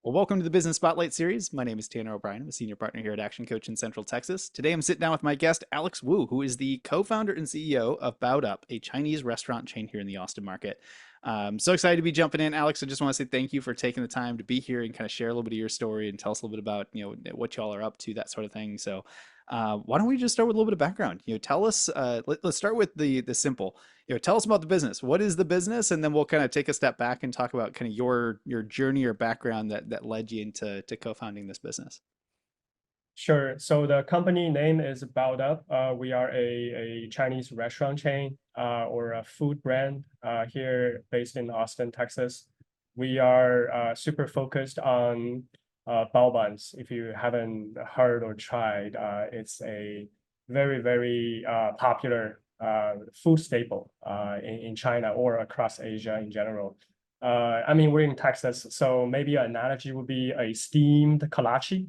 Well, welcome to the Business Spotlight series. My name is Tanner O'Brien. I'm a senior partner here at Action Coach in Central Texas. Today, I'm sitting down with my guest, Alex Wu, who is the co-founder and CEO of Bao'd Up, a Chinese restaurant chain here in the Austin market. So excited to be jumping in, Alex. I just want to say thank you for taking the time to be here and kind of share a little bit of your story and tell us a little bit about what y'all are up to, that sort of thing. So, why don't we just start with a little bit of background? Tell us. Let's start with the simple. Tell us about the business. What is the business, and then we'll kind of take a step back and talk about kind of your journey or background that led you into co-founding this business. Sure. So the company name is Bao'd Up. We are a Chinese restaurant chain or a food brand here based in Austin, Texas. We are super focused on Bao Buns. If you haven't heard or tried, it's a very popular food staple in China or across Asia in general. I mean, we're in Texas, so maybe an analogy would be a steamed kolache.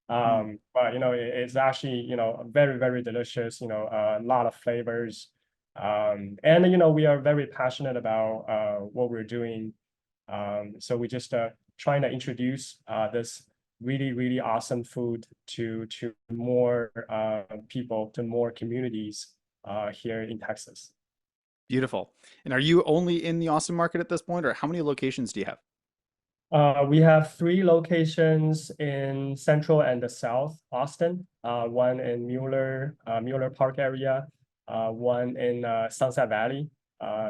Mm. But it's actually very delicious. A lot of flavors, and we are very passionate about what we're doing. So we just trying to introduce this really awesome food to more people, to more communities here in Texas. Beautiful. And are you only in the Austin market at this point, or how many locations do you have? We have three locations in Central and the South Austin, one in Mueller Park area, one in Sunset Valley,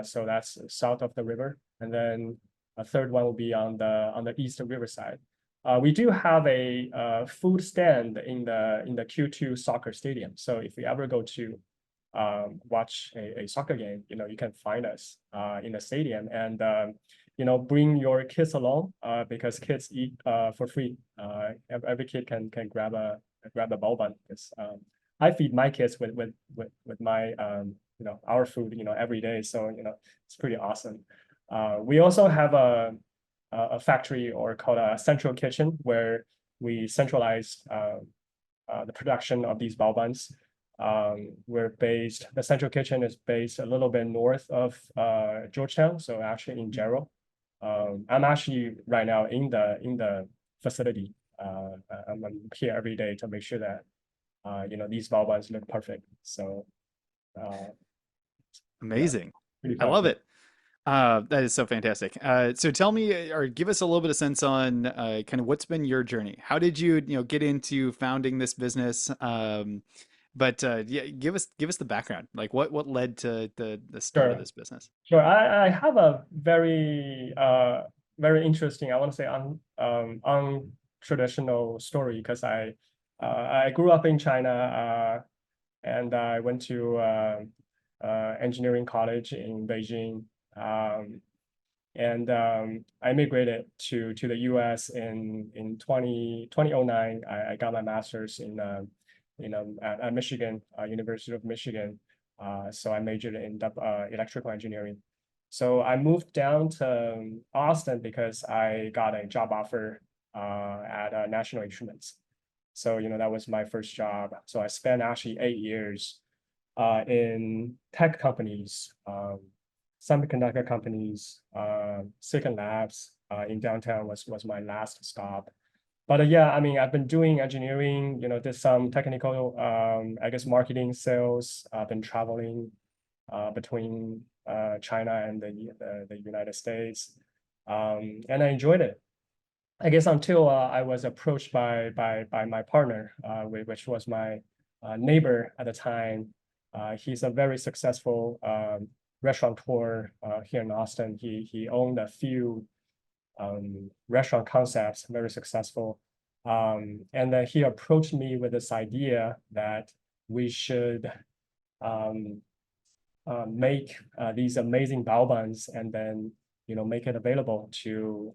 so that's south of the river, and then a third one will be on the east Riverside. We do have a food stand in the Q2 soccer stadium. So if you ever go to watch a soccer game, you can find us in the stadium, and bring your kids along because kids eat for free. Every kid can grab a bao bun. Because I feed my kids with my our food every day, so it's pretty awesome. We also have a factory, or called a central kitchen, where we centralize the production of these bao buns. The central kitchen is based a little bit north of Georgetown, so actually in Gerald. I'm actually right now in the facility. I'm here every day to make sure that these bao buns look perfect. So yeah, Amazing. pretty I proud of love it. it. That is so fantastic. So tell me, or give us a little bit of sense on kind of what's been your journey. How did you get into founding this business? But yeah, give us the background. Like what led to the start of Sure, this business? sure. I have a very interesting, I want to say, untraditional story, because I grew up in China, and I went to engineering college in Beijing. And I immigrated to the US in 2009. I got my master's at Michigan, University of Michigan. So I majored in electrical engineering. So I moved down to Austin because I got a job offer at National Instruments. So that was my first job. So I spent actually 8 years in tech companies, semiconductor companies, Silicon Labs in downtown was my last stop. But yeah, I mean, I've been doing engineering, did some technical, I guess, marketing, sales. I've been traveling between China and the United States, and I enjoyed it. I guess until I was approached by my partner, which was my neighbor at the time. He's a very successful restaurateur here in Austin. He owned a few restaurant concepts, very successful. And then he approached me with this idea that we should make these amazing bao buns, and then make it available to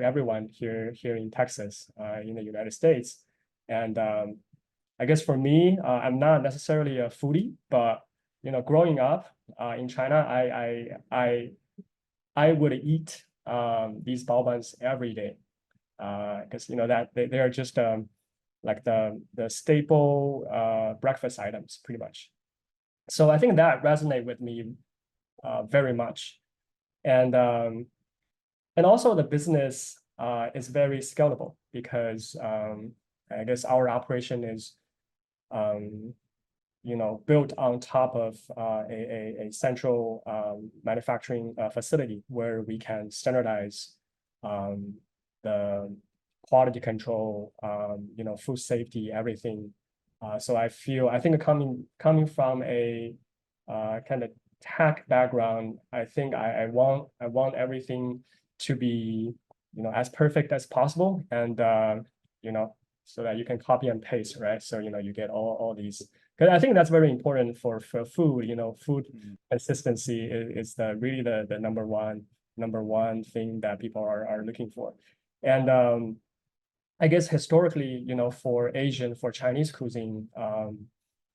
everyone here in Texas, in the United States. And I guess for me, I'm not necessarily a foodie, but growing up in China, I would eat these bao buns every day, because that they are just like the staple breakfast items, pretty much. So I think that resonate with me very much. And also the business is very scalable because I guess our operation is built on top of a central manufacturing facility where we can standardize the quality control, food safety, everything. So I think coming from a kind of tech background, I think I want everything to be as perfect as possible, and so that you can copy and paste, right? So you get all these, because I think that's very important for food. Food consistency is really the number one thing that people are looking for. And I guess historically, for Chinese cuisine,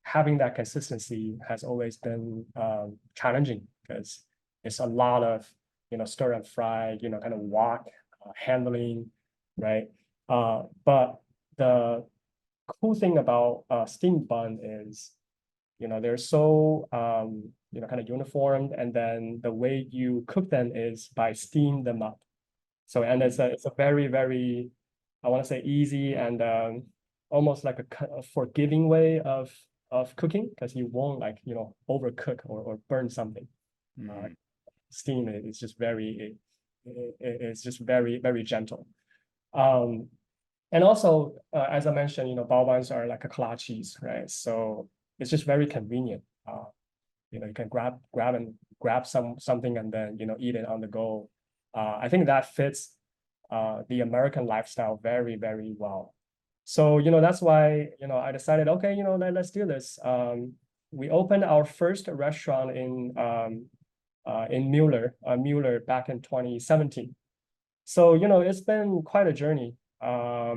having that consistency has always been challenging because it's a lot of stir and fry, kind of wok handling, right? But the cool thing about steamed bun is, they're so kind of uniform, and then the way you cook them is by steam them up. So and it's a very, very, I want to say, easy and almost like a forgiving way of cooking, because you won't overcook or burn something. Steam is just it's just very, very gentle. And also, as I mentioned, bao buns are like a cloud cheese, right? So it's just very convenient. You can grab something and then eat it on the go. I think that fits the American lifestyle very, very well. So that's why I decided, okay, let's do this. We opened our first restaurant in Mueller back in 2017. So it's been quite a journey. I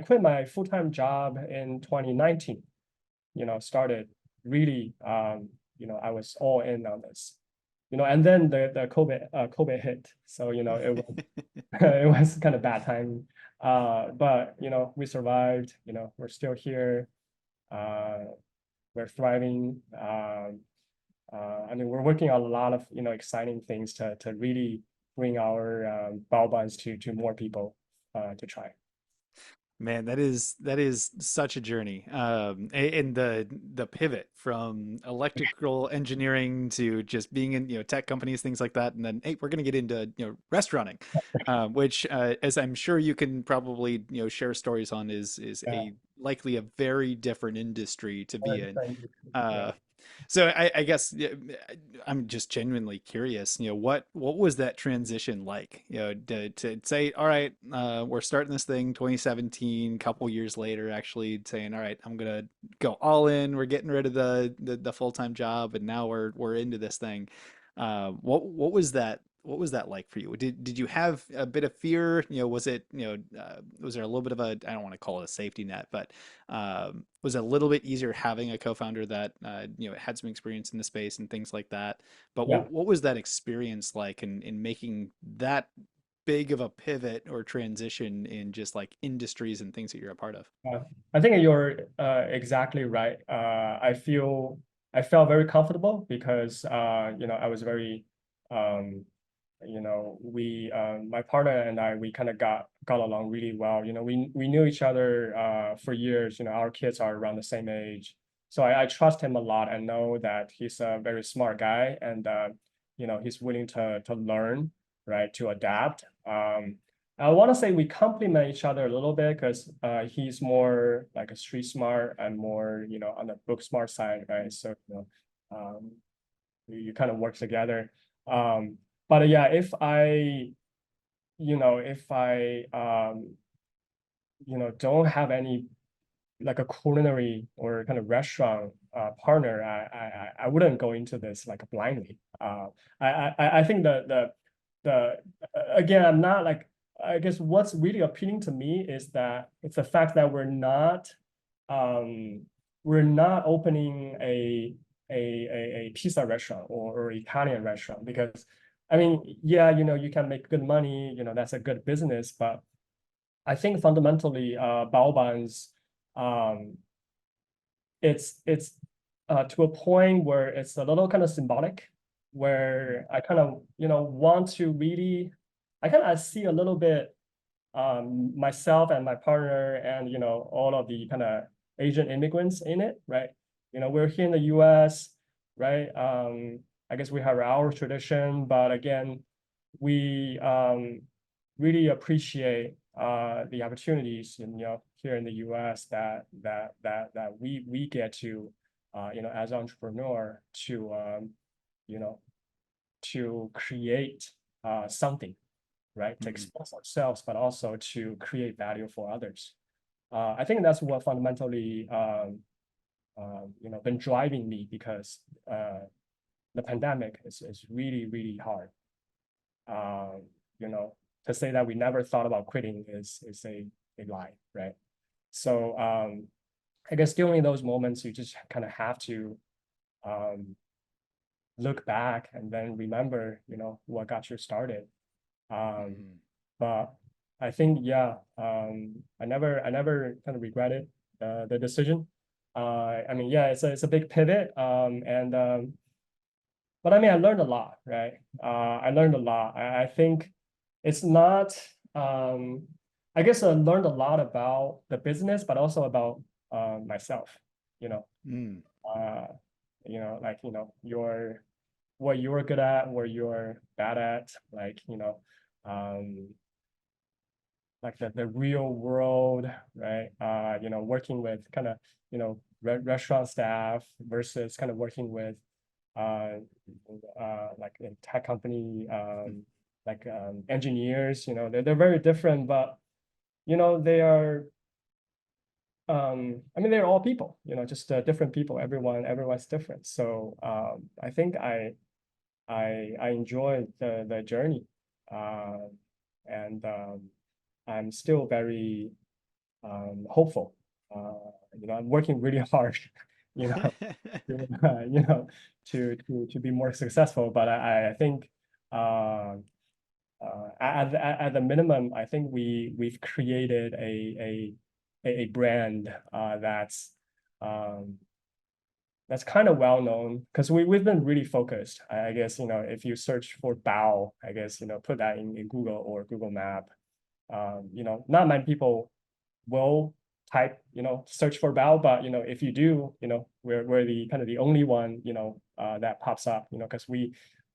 quit my full-time job in 2019. Started really I was all in on this. And then the COVID hit. So it was it was kind of bad time. But we survived. We're still here. We're thriving. I mean, we're working on a lot of exciting things to really bring our bao buns to more people to try. Man, that is such a journey. And the pivot from electrical engineering to just being in, tech companies, things like that, and then hey, we're gonna get into, restauranting, which, as I'm sure you can probably, share stories on, is Yeah. a likely a very different industry to be in. Yeah. Uh, so I guess, yeah, I'm just genuinely curious, what was that transition like? To say, all right, we're starting this thing 2017, couple years later, actually saying, all right, I'm gonna go all in. We're getting rid of the full-time job, and now we're into this thing. What was that? What was that like for you? Did you have a bit of fear? Was it, was there a little bit of a, I don't want to call it a safety net, but was it a little bit easier having a co-founder that had some experience in the space and things like that? But Yeah. what was that experience like in making that big of a pivot or transition in just like industries and things that you're a part of? I think you're exactly right. I felt very comfortable because I was very we my partner and I, we kind of got along really well. We knew each other for years. Our kids are around the same age, so I trust him a lot and know that he's a very smart guy, and he's willing to learn, right, to adapt. I want to say we complement each other a little bit because he's more like a street smart and more on the book smart side, right? So you kind of work together. But yeah, if I don't have any like a culinary or kind of restaurant partner, I wouldn't go into this like blindly. I think the again, I'm not like, I guess what's really appealing to me is that it's the fact that we're not opening a pizza restaurant or Italian restaurant, because I mean, yeah, you can make good money, that's a good business, but I think fundamentally, Bao Buns, um, it's to a point where it's a little kind of symbolic, where I kind of want to really, I kind of see a little bit myself and my partner and all of the kind of Asian immigrants in it, right? We're here in the US, right? I guess we have our tradition, but again, we really appreciate the opportunities here in the US that we get to as entrepreneur to you know to create something, right? To Mhm. express ourselves, but also to create value for others. I think that's what fundamentally been driving me because the pandemic is really, really hard. Um, you know, to say that we never thought about quitting is a lie, right? So I guess during those moments, you just kind of have to um, look back and then remember, what got you started. Um, Mhm. but I think, yeah, I never kind of regretted the decision. I mean, yeah, it's a big pivot. But I mean, I learned a lot, right? I learned a lot. I think it's not, I guess I learned a lot about the business, but also about myself, you know, Mm. uh, like, what you're good at, what you're bad at, like, um, like the real world, right? Working with kind of, restaurant staff versus kind of working with uh, like in tech company, like engineers, they're very different, but they are I mean they're all people, just different people. Everyone's different. So I think I enjoy the journey. Uh, and I'm still very hopeful. I'm working really hard, you know, to, to be more successful. But I think at the minimum, I think we've created a brand um, that's kind of well known because we've been really focused. I guess if you search for Bao, I guess put that in Google or Google Map. Not many people will type, search for Bao, but if you do, we're the kind of the only one, that pops up, because we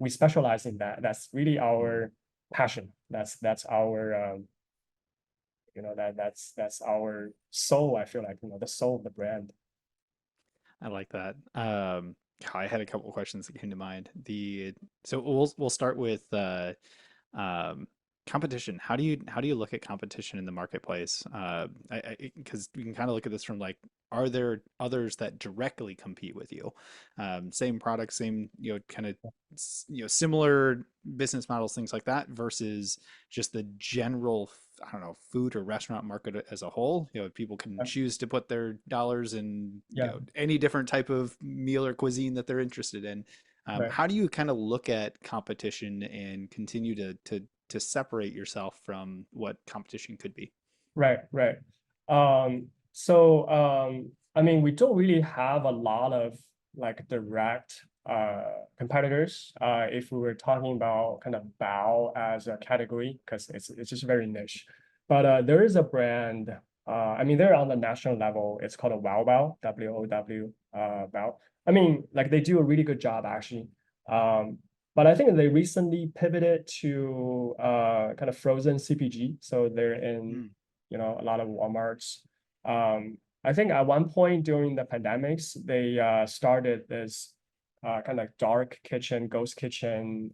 specialize in that. That's really our passion. That's our that's our soul. I feel like the soul of the brand. I like that. I had a couple of questions that came to mind. So we'll start with um, competition. How do you look at competition in the marketplace? Because you can kind of look at this from like, are there others that directly compete with you? Same product, same kind of similar business models, things like that, versus just the general I don't know, food or restaurant market as a whole. People can choose to put their dollars in Yeah, any different type of meal or cuisine that they're interested in. right. How do you kind of look at competition and continue to separate yourself from what competition could be? Right, right. I mean, we don't really have a lot of like direct competitors if we were talking about kind of Bao as a category, because it's just very niche. But there is a brand, I mean, they're on the national level. It's called a Wow Bao, WOW, Bao. I mean, like they do a really good job actually. Um, but I think they recently pivoted to kind of frozen CPG. So they're in Mm, a lot of Walmarts. I think at one point during the pandemics, they started this kind of dark kitchen, ghost kitchen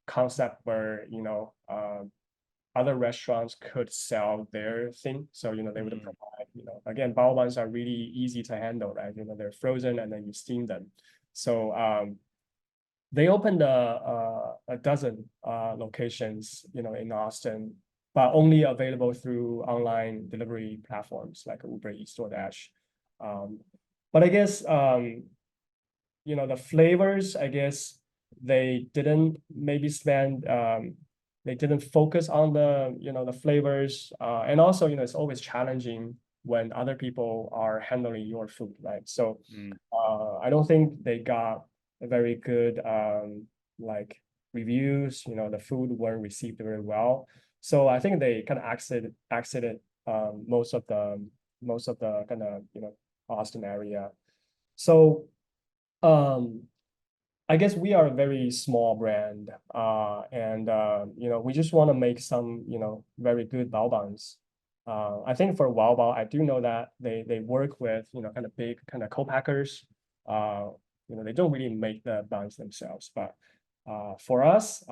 concept where other restaurants could sell their thing. So they would mm, provide again, Bao Buns are really easy to handle, right? They're frozen and then you steam them. So they opened a dozen locations, in Austin, but only available through online delivery platforms like Uber Eats, DoorDash. Um, but I guess the flavors, I guess they didn't maybe spend they didn't focus on the flavors. And also, it's always challenging when other people are handling your food, right? So mm, I don't think they got a very good like reviews, the food weren't received very well. So I think they kind of exited most of the kind of Austin area. So um I guess we are a very small brand, and we just want to make some, very good bao buns. I think for Bao, I do know that they work with, kind of big kind of co-packers. Uh, they don't really make the buns themselves, but for us,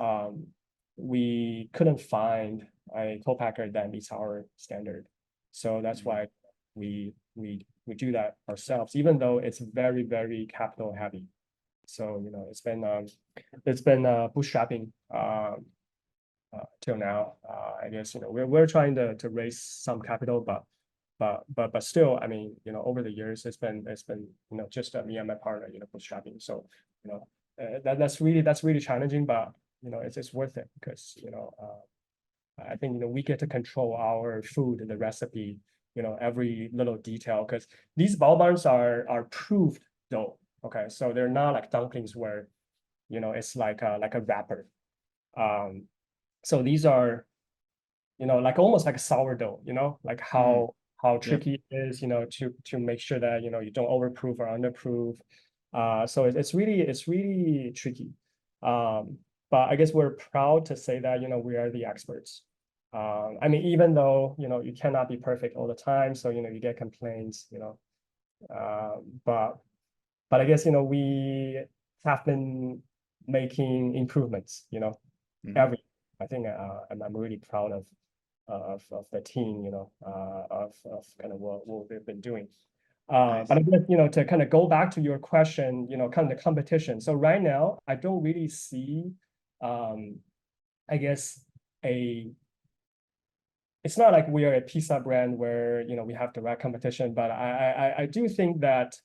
we couldn't find a co-packer that meets our standard. So that's Mhm. why we do that ourselves, even though it's very, very capital heavy. So, it's been bootstrapping till now. I guess, we're trying to raise some capital, but still, I mean, over the years, it's been just me and my partner, bootstrapping. So, that's really challenging, but it's worth it because I think we get to control our food and the recipe, every little detail, because these bao buns are proved dough. Okay, so they're not like dumplings where it's like a wrapper. Um, so these are like almost like a sourdough, like Mhm. how Yep. tricky it is, to make sure that you don't overproof or underproof. So it's really tricky. Um, but I guess we're proud to say that we are the experts. I mean, even though you cannot be perfect all the time, so you get complaints, but I guess we have been making improvements, Mhm. every. I think I'm really proud of the team, of kind of what we've been doing. But Nice. I guess, to kind of go back to your question, kind of the competition. So right now, I don't really see, um, I guess, a it's not like we are a pizza brand where we have direct competition, but I do think that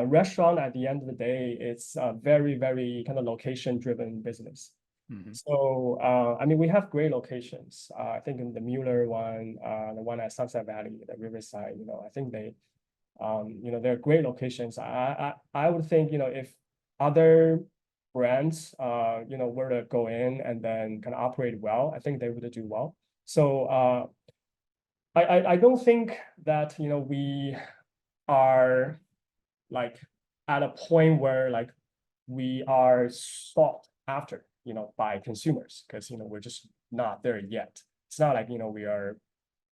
restaurant at the end of the day, it's a very, very kind of location driven business. Mhm. So I mean, we have great locations. I think in the Mueller one, the one at Sunset Valley, the Riverside, I think they're great locations. I would think, if other brands, were to go in and then kind of operate well, I think they would do well. So I don't think that we are like at a point where like we are sought after by consumers, because we're just not there yet. It's not like we are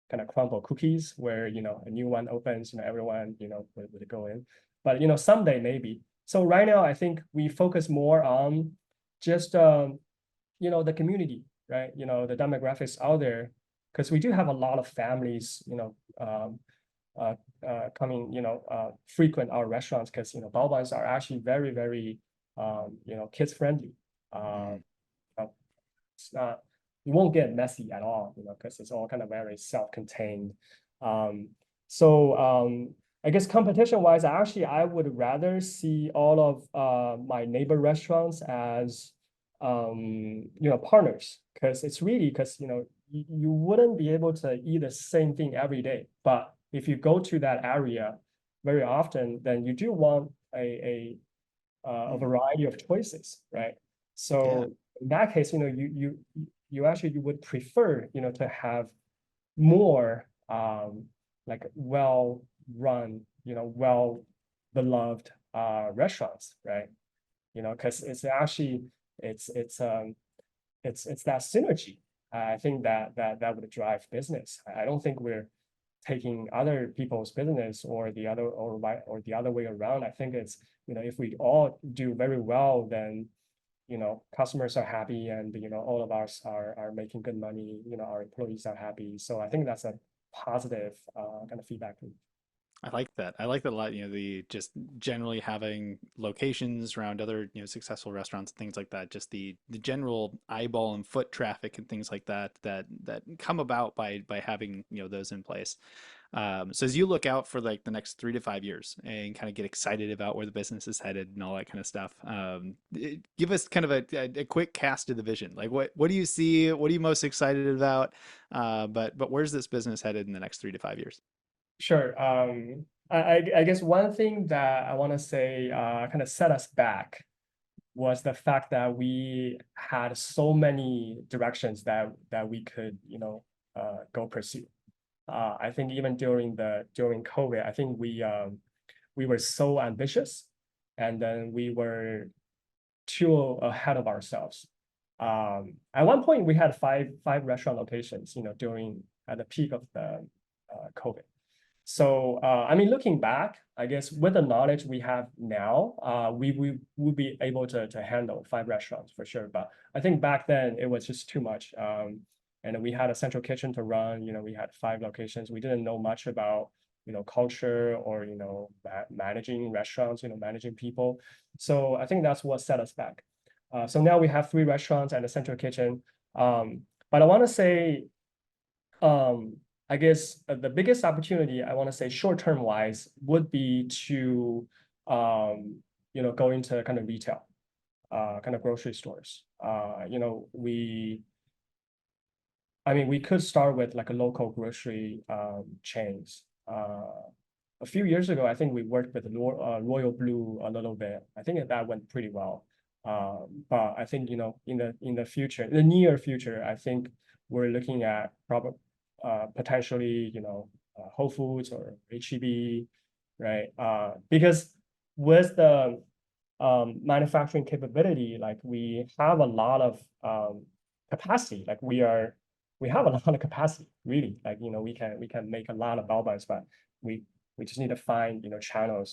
kind of crumble cookies where a new one opens, everyone would go in, but someday maybe. So right now I think we focus more on just the community, right? The demographics out there, because we do have a lot of families, uh, coming, frequent our restaurants, because Bao Buns are actually very, very, kids friendly. Uh, Mhm. it's not, you won't get messy at all, because it's all kind of very self-contained. Um, so I guess competition wise, actually, I would rather see all of my neighbor restaurants as partners, because it's really because you wouldn't be able to eat the same thing every day. But if you go to that area very often, then you do want a Mhm. variety of choices, right? Yeah. So in that case, you actually you would prefer, to have more like well run, well beloved restaurants, right? Because it's actually it's that synergy. I think that would drive business. I don't think we're taking other people's business or the other way around. I think it's if we all do very well, then customers are happy, and all of us are making good money. Our employees are happy. So I think that's a positive kind of feedback loop. I like that. I like that a lot. The just generally having locations around other, successful restaurants and things like that. Just the general eyeball and foot traffic and things like that come about by having, those in place. So as you look out for like the next 3 to 5 years and kind of get excited about where the business is headed and all that kind of stuff, give us kind of a quick cast of the vision. Like what do you see? What are you most excited about? But where's this business headed in the next 3 to 5 years? Sure. I guess one thing that I want to say kind of set us back was the fact that we had so many directions that we could, go pursue. I think even during COVID, I think we were so ambitious, and then we were too ahead of ourselves. At one point, we had five restaurant locations, during at the peak of the COVID. So, I mean, looking back, I guess with the knowledge we have now, we would be able to handle five restaurants for sure. But I think back then it was just too much. And we had a central kitchen to run. We had five locations. We didn't know much about, culture or, managing restaurants, managing people. So I think that's what set us back. So now we have three restaurants and a central kitchen. But I want to say, um, I guess the biggest opportunity I want to say short-term wise would be to go into kind of retail, kind of grocery stores. I mean, we could start with like a local grocery chains. A few years ago, I think we worked with Royal Blue a little bit. I think that went pretty well. But I think, in the future, in the near future, I think we're looking at probably potentially, Whole Foods or HEB, right? Because with the manufacturing capability, like we have a lot of capacity. Like we have a lot of capacity, really. Like, we can make a lot of Bao Buns, but we we just need to find,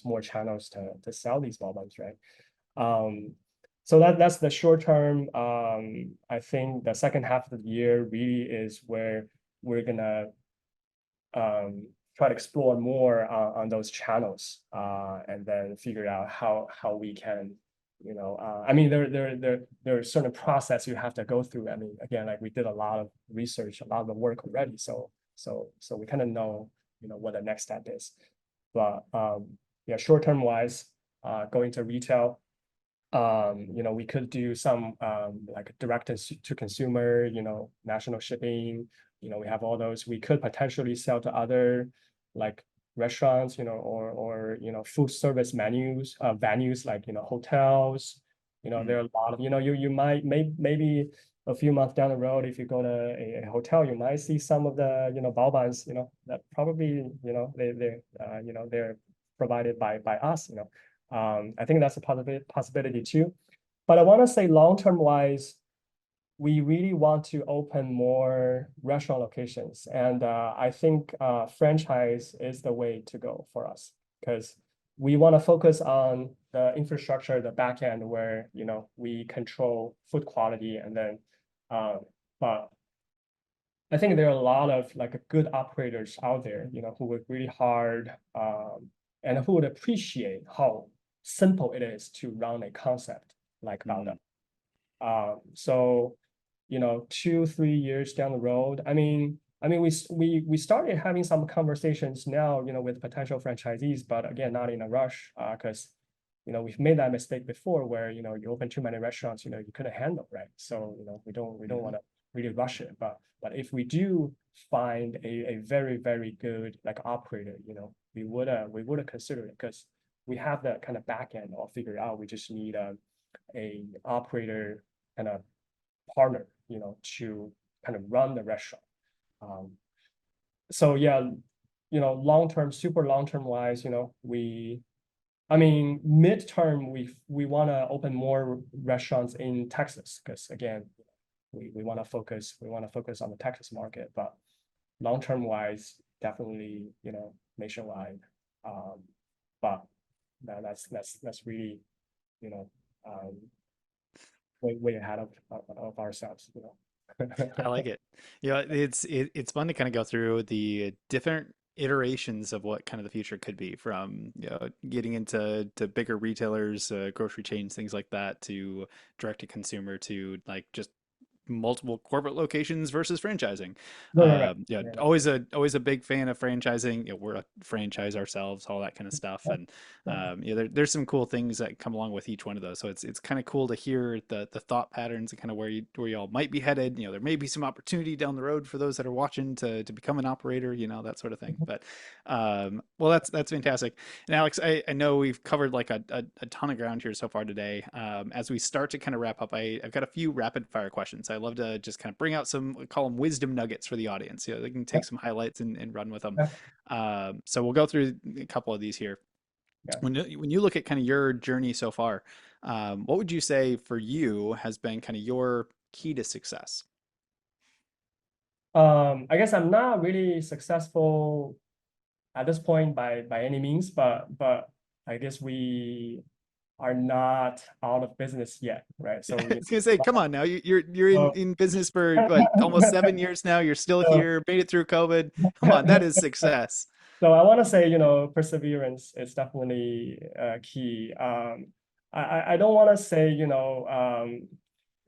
more channels to sell these Bao Buns, right? Um, so that's the short term. I think the second half of the year really is where we're gonna try to explore more on those channels, and then figure out how we can, I mean, there are certain process you have to go through. I mean, again, like we did a lot of research, a lot of the work already, so we kind of know, what the next step is. But yeah, short term wise, going to retail, we could do some like direct to consumer, national shipping. We have all those. We could potentially sell to other like restaurants, or food service venues like, hotels. Mm. There are a lot of, you might maybe a few months down the road, if you go to a hotel, you might see some of the, Bao Buns, that probably, they're provided by us. I think that's a possibility too. But I want to say long-term wise, we really want to open more restaurant locations. And I think franchise is the way to go for us, because we want to focus on the infrastructure, the back end where, we control food quality. And then, but I think there are a lot of like good operators out there, who work really hard, and who would appreciate how simple it is to run a concept like Bao'd Mm. Up. So, 2, 3 years down the road, we started having some conversations now, with potential franchisees, but again, not in a rush, because we've made that mistake before where, you open too many restaurants, you couldn't handle, right? So, we don't Mhm. want to really rush it. But if we do find a very, very good like operator, we would have considered it, because we have that kind of back end all figured out. We just need a operator kind of partner, to kind of run the restaurant. Um, so yeah, long term, super long term wise, I mean, midterm, we want to open more restaurants in Texas, because again, we want to focus on the Texas market. But long term wise, definitely, nationwide. Um, but that's really, you know um, way ahead of ourselves. I like it. Yeah, it's fun to kind of go through the different iterations of what kind of the future could be, from getting into bigger retailers, grocery chains, things like that, to direct to consumer, to like just multiple corporate locations versus franchising. Right. Yeah, Yeah. always a big fan of franchising. You know, we're a franchise ourselves, all that kind of stuff, and Yeah. yeah, there's some cool things that come along with each one of those. So it's kind of cool to hear the thought patterns and kind of where you all might be headed. You know, there may be some opportunity down the road for those that are watching to become an operator. You know, that sort of thing. But well, that's fantastic. And Alex, I know we've covered like a ton of ground here so far today. As we start to kind of wrap up, I've got a few rapid fire questions. I love to just kind of bring out some, we call them wisdom nuggets for the audience. You know, they can Yeah. take some highlights and run with them. Yeah. So we'll go through a couple of these here. Yeah. When you look at kind of your journey so far, what would you say for you has been kind of your key to success? I guess I'm not really successful at this point by any means, but I guess we are not out of business yet, right? I So was gonna say, come on now, you're so, in business for what, almost 7 years now. You're still so here, made it through COVID. Come on, that is success. So I want to say, perseverance is definitely key. I don't want to say,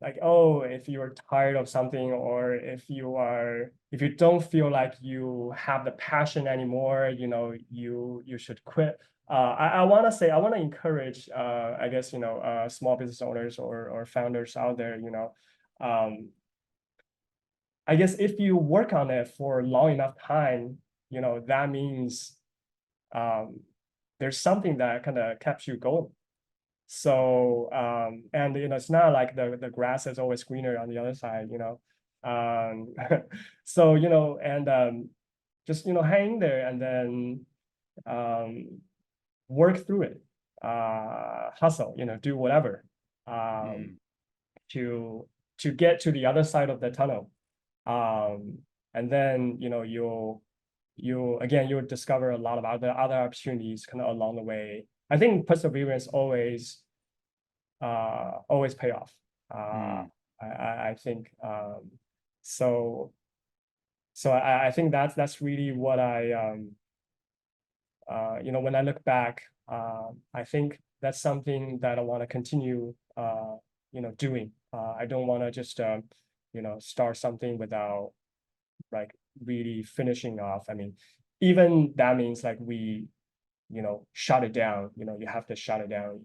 like, oh, if you're tired of something or if you don't feel like you have the passion anymore, you should quit. I want to say, I want to encourage, I guess, small business owners or founders out there, um, I guess if you work on it for long enough time, that means um, there's something that kind of keeps you going. So and it's not like the grass is always greener on the other side, so and just hang there and then um, work through it, hustle, do whatever um, Mm, to get to the other side of the tunnel. Um, and then you'll discover a lot of other opportunities kind of along the way. I think perseverance always pay off. Uh, mm, I think so. So I think that's really what when I look back, I think that's something that I want to continue doing. I don't want to just start something without like really finishing off. I mean, even that means like we, shut it down. You have to shut it down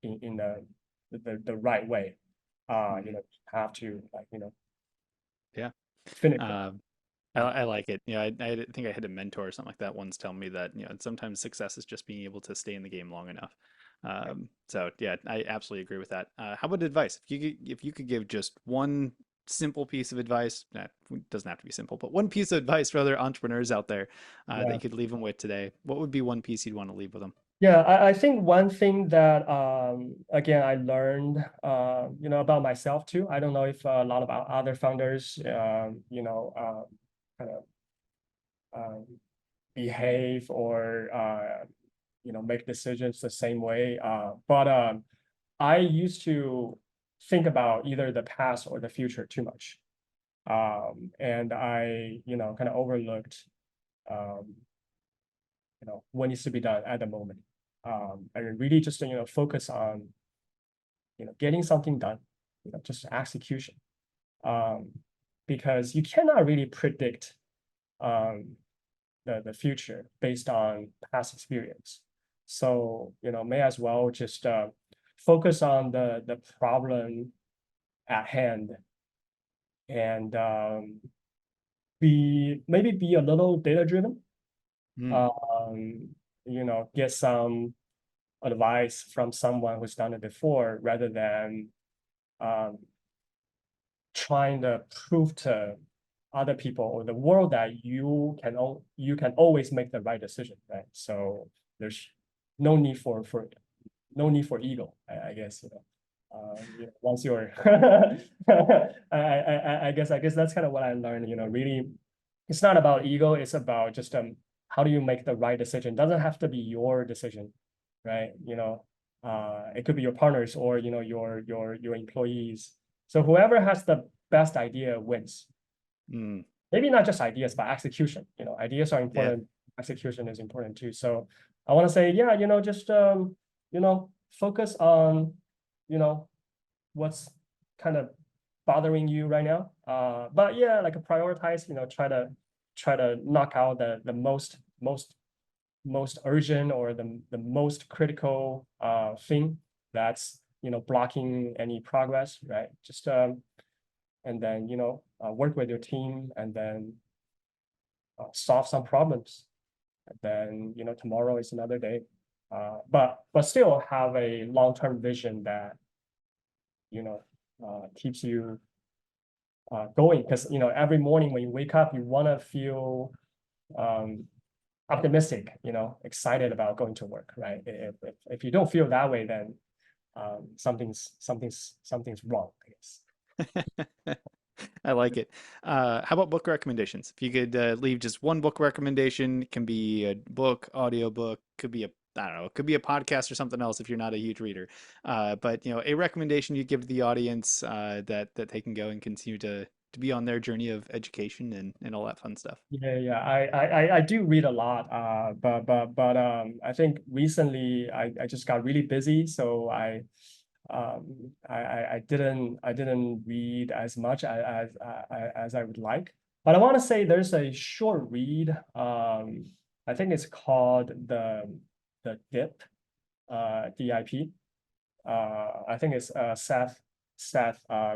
in the right way. mhm. You have to like, Yeah. finish it. Um, I like it. Yeah, I think I had a mentor or something like that once tell me that, you know, sometimes success is just being able to stay in the game long enough. So yeah, I absolutely agree with that. How about advice? If you could give just one simple piece of advice, that doesn't have to be simple, but one piece of advice for other entrepreneurs out there that Yeah. you could leave them with today, what would be one piece you'd want to leave with them? Yeah, I think one thing that again I learned about myself too. I don't know if a lot of our other founders kind of um, behave or make decisions the same way. But I used to think about either the past or the future too much, and I kind of overlooked um, what needs to be done at the moment. And really just focus on getting something done, just execution. Um, because you cannot really predict um, the future based on past experience. So may as well just focus on the problem at hand and maybe be a little data driven. Mm, Um, get some advice from someone who's done it before rather than um, trying to prove to other people or the world that you can always make the right decision, right? So there's no need for no need for ego, I guess. Once you're, I guess that's kind of what I learned. Really, it's not about ego. It's about just how do you make the right decision? It doesn't have to be your decision, right? It could be your partners or your employees. So whoever has the best idea wins. mm, Maybe not just ideas, but execution. Ideas are yeah. important. Execution is important too. So I want to say, yeah, just focus on, what's kind of bothering you right now. But yeah, like prioritize, try to knock out the most urgent or the most critical thing that's blocking any progress, right? Just and then work with your team and then solve some problems. And then tomorrow is another day. But still have a long-term vision that keeps you going, because every morning when you wake up, you want to feel um, optimistic, excited about going to work, right? If you don't feel that way, then something's wrong, I guess. I like it. How about book recommendations? If you could leave just one book recommendation, it can be a book, audiobook, could be a I don't know, it could be a podcast or something else if you're not a huge reader. But a recommendation you give to the audience that they can go and continue to be on their journey of education and all that fun stuff. Yeah, I do read a lot, but I think recently I just got really busy, so I didn't read as much as I would like. But I want to say there's a short read. I think it's called the Dip, DIP. I think it's Seth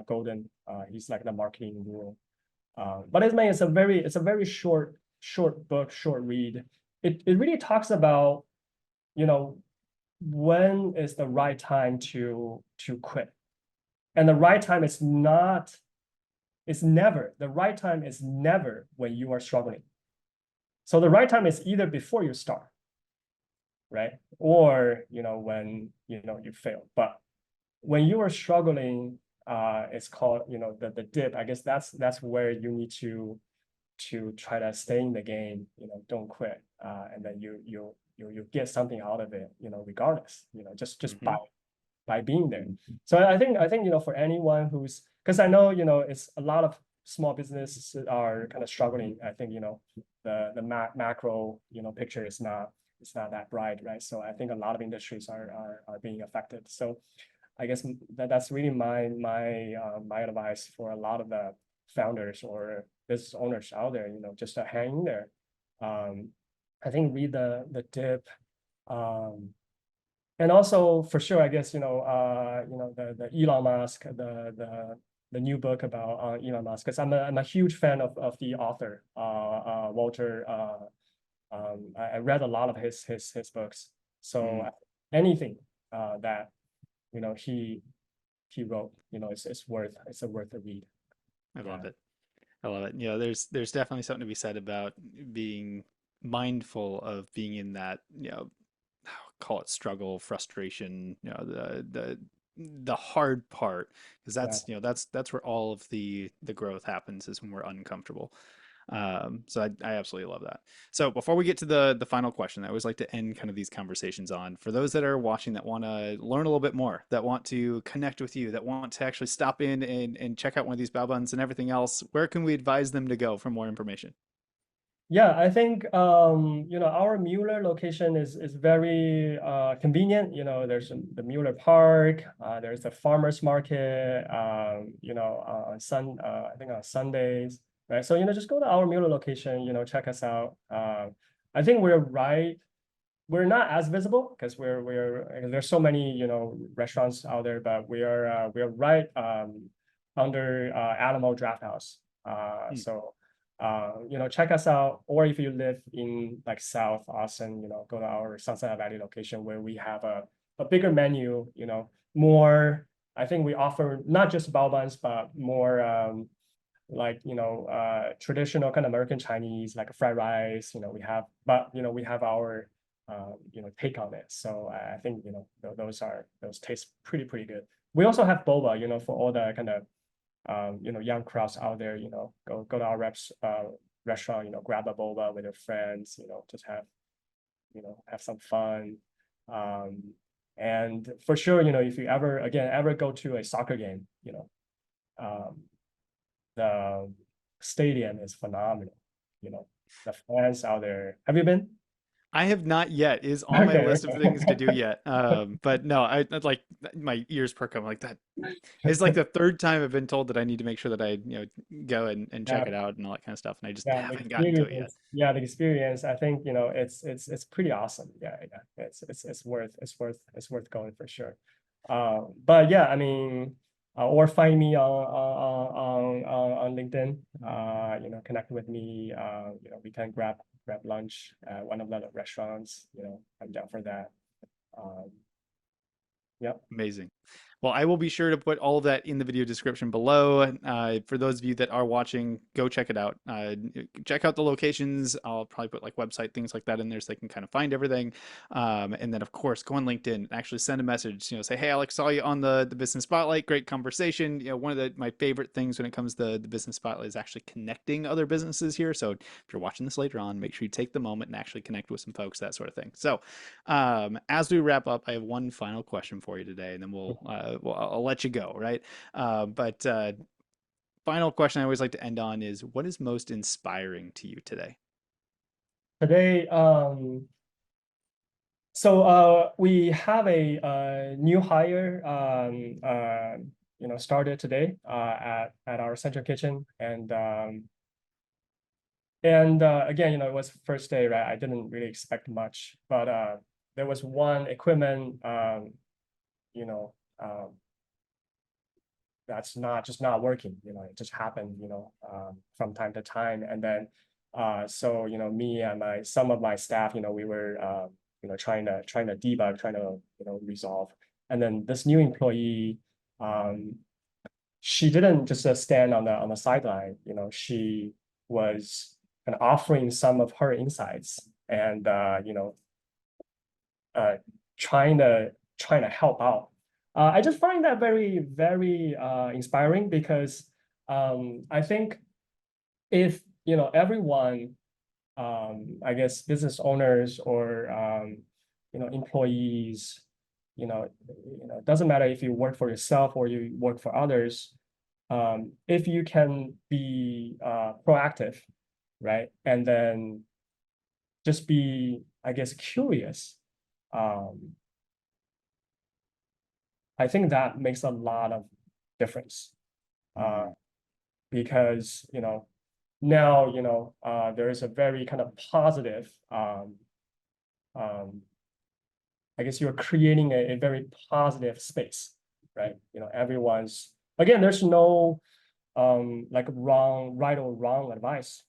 Golden. He's like the marketing guru. But it's a very short book, short read. It really talks about, you know, when is the right time to quit. And the right time is not, it's never, the right time is never when you are struggling. So the right time is either before you start, right? Or, when, you fail. But when you are struggling, it's called, the dip. I guess that's where you need to try to stay in the game, don't quit. And then you get something out of it, regardless, just Hmm. by being there. So I think for anyone who's, because I know it's a lot of small businesses are kind of struggling. I think the macro picture is not, it's not that bright, right? So I think a lot of industries are being affected. So I guess that's really my advice for a lot of the founders or business owners out there, just to hang in there. Um, I think read the dip, um, and also for sure, I guess the Elon Musk, the new book about Elon Musk, because I'm a huge fan of the author, Walter. I read a lot of his books, so Mm, anything that he wrote, it's a worth a read. I Yeah, love it. I love it. There's definitely something to be said about being mindful of being in that, call it struggle, frustration, the hard part, because yeah. that's where all of the growth happens is when we're uncomfortable. So I absolutely love that. So before we get to the final question, I always like to end kind of these conversations on for those that are watching that want to learn a little bit more, that want to connect with you, that want to actually stop in and check out one of these Bao Buns and everything else. Where can we advise them to go for more information? Yeah, I think our Mueller location is very convenient. There's the Mueller Park, there's the farmers market, I think on Sundays, right? So just go to our Mueller location, check us out. I think we're not as visible because there's so many restaurants out there, but we are right under Alamo Draft House. Hmm, So check us out. Or if you live in like South Austin, go to our Sunset Valley location where we have a bigger menu, more. I think we offer not just bao buns, but more like traditional kind of American Chinese, like a fried rice. We have our take on it. So I think those taste pretty good. We also have boba, for all the kind of young crowds out there, go to our restaurant, grab a boba with your friends, just have some fun. Um, and for sure, if you ever go to a soccer game, um, the stadium is phenomenal. You know, the fans out there. Have you been? I have not yet. It is on my Okay, list of things to do yet. But no, I like my ears perk up. I'm like that. It's like okay. the third time I've been told that I need to make sure that I, go and check Yeah, it out and all that kind of stuff, and I just yeah, the haven't gotten to it yet. experience. Yeah, the experience. I think, it's pretty awesome. Yeah, yeah. It's worth going for sure. But yeah, I mean, or find me on LinkedIn. Connect with me. We can grab lunch at one of the restaurants. I'm down for that. Um, yeah. Amazing. Well, I will be sure to put all of that in the video description below. For those of you that are watching, go check it out. Check out the locations. I'll probably put like website things like that in there so they can kind of find everything. And then, of course, go on LinkedIn and actually send a message. Say, hey, Alex, saw you on the Business Spotlight. Great conversation. One of my favorite things when it comes to the Business Spotlight is actually connecting other businesses here. So if you're watching this later on, make sure you take the moment and actually connect with some folks, that sort of thing. So as we wrap up, I have one final question for you today, and then I'll let you go, right? But Final question I always like to end on is, what is most inspiring to you today? Today, so we have a new hire started today at our central kitchen, and again, it was first day, right? I didn't really expect much, but there was one equipment you know um, that's not working. It just happened, from time to time. And then so me and my some of my staff, we were trying to debug, trying to resolve. And then this new employee, um, she didn't just stand on the sideline. She was kind of offering some of her insights, and uh, trying to help out. I just find that very, very inspiring, because I think if everyone, I guess business owners or employees, it doesn't matter if you work for yourself or you work for others, if you can be proactive, right, and then just be, I guess, curious. Um, I think that makes a lot of difference, uh, Mm, because now there is a very kind of positive. Um, I guess you're creating a very positive space, right? Everyone's, again. There's no like right or wrong advice.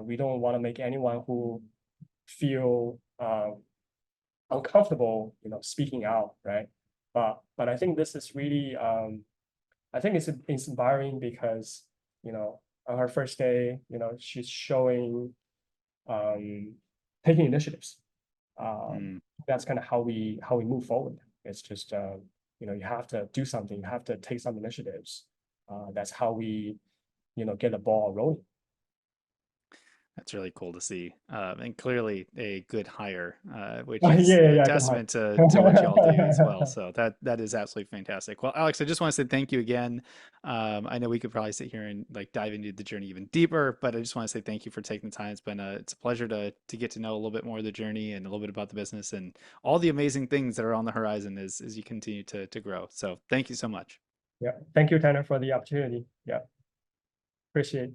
We don't want to make anyone who feel uncomfortable, speaking out, right? But I think this is really I think it's inspiring, because on her first day, she's showing um, taking initiatives. Um, mm. that's kind of how we move forward. It's just you have to do something. You have to take some initiatives. That's how we get the ball rolling. That's really cool to see, and clearly a good hire, which Yeah, is yeah, a yeah. Good heart. testament to what y'all do as well. So that is absolutely fantastic. Well, Alex, I just want to say thank you again. I know we could probably sit here and like dive into the journey even deeper, but I just want to say thank you for taking the time. It's a pleasure to get to know a little bit more of the journey and a little bit about the business and all the amazing things that are on the horizon as you continue to grow. So thank you so much. Yeah. Thank you, Tanner, for the opportunity. Yeah. Appreciate